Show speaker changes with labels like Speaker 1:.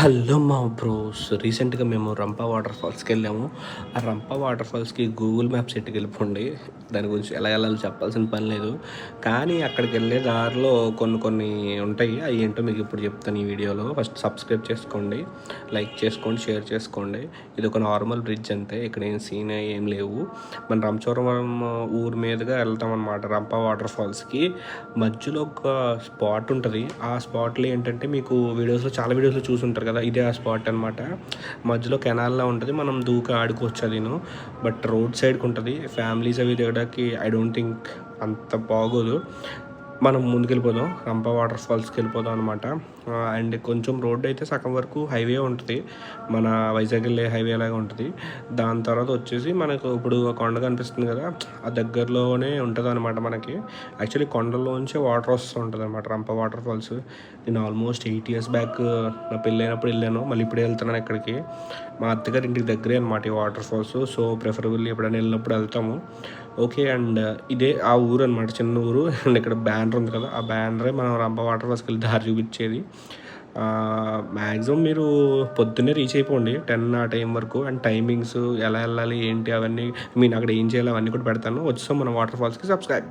Speaker 1: Hello మా bros, రీసెంట్గా మేము రంపా వాటర్ ఫాల్స్కి వెళ్ళాము. ఆ రంపా వాటర్ ఫాల్స్కి గూగుల్ మ్యాప్స్ ఎట్టుకు వెళ్ళిపోండి. దాని గురించి ఎలా వెళ్ళాలో చెప్పాల్సిన పని లేదు. కానీ అక్కడికి వెళ్ళే దారిలో కొన్ని కొన్ని ఉంటాయి. అవి ఏంటో మీకు ఇప్పుడు చెప్తాను ఈ వీడియోలో. ఫస్ట్ సబ్స్క్రైబ్ చేసుకోండి, లైక్ చేసుకోండి, షేర్ చేసుకోండి. ఇది ఒక నార్మల్ బ్రిడ్జ్ అంతే, ఇక్కడ ఏం సీన్ ఏం లేవు. మన రంచవరం ఊరు మీదుగా వెళ్తాం అనమాట రంపా వాటర్ ఫాల్స్కి. మధ్యలో ఒక స్పాట్ ఉంటుంది. ఆ స్పాట్లో ఏంటంటే మీకు చాలా వీడియోస్లో చూసుంటారు కదా, ఇదే ఆ స్పాట్ అనమాట. మధ్యలో కెనాల్లా ఉంటుంది, మనం దూకి ఆడుకోవచ్చు అదిను. బట్ రోడ్ సైడ్కి ఉంటుంది. ఫ్యామిలీస్ అవి దిగడానికి ఐ డోంట్ థింక్ అంత బాగోదు. మనం ముందుకెళ్ళిపోదాం, రంపా వాటర్ ఫాల్స్కి వెళ్ళిపోదాం అనమాట. అండ్ కొంచెం రోడ్డు అయితే సగం వరకు హైవే ఉంటుంది, మన వైజాగ్ వెళ్ళే హైవే లాగా ఉంటుంది. దాని తర్వాత వచ్చేసి మనకు ఇప్పుడు కొండ కనిపిస్తుంది కదా, ఆ దగ్గరలోనే ఉంటుంది అనమాట మనకి. యాక్చువల్లీ కొండల్లోంచి వాటర్ వస్తూ ఉంటుంది అనమాట రంపా వాటర్ ఫాల్స్. నేను ఆల్మోస్ట్ 8 years బ్యాక్ నా పెళ్ళైనప్పుడు వెళ్ళాను, మళ్ళీ ఇప్పుడే వెళ్తున్నాను ఇక్కడికి. మా అత్తగారి ఇంటికి దగ్గరే అనమాట ఈ వాటర్ ఫాల్స్. సో ప్రిఫరబుల్ ఎప్పుడైనా వెళ్ళినప్పుడు వెళ్తాము. ఓకే, అండ్ ఇదే ఆ ఊరు అనమాట, చిన్న ఊరు. అండ్ ఇక్కడ బ్యానర్ ఉంది కదా, ఆ బ్యానరే మనం రంపా వాటర్ ఫాల్స్కి వెళ్ళి దారి చూపించేది. మ్యాక్సిమం మీరు పొద్దున్నే రీచ్ అయిపోండి 10 ఆ టైం వరకు. అండ్ టైమింగ్స్ ఎలా వెళ్ళాలి ఏంటి అవన్నీ, అక్కడ ఏం చేయాలి అవన్నీ కూడా పెడతాను. వచ్చేసాం మన వాటర్ ఫాల్స్కి. సబ్స్క్రైబ్.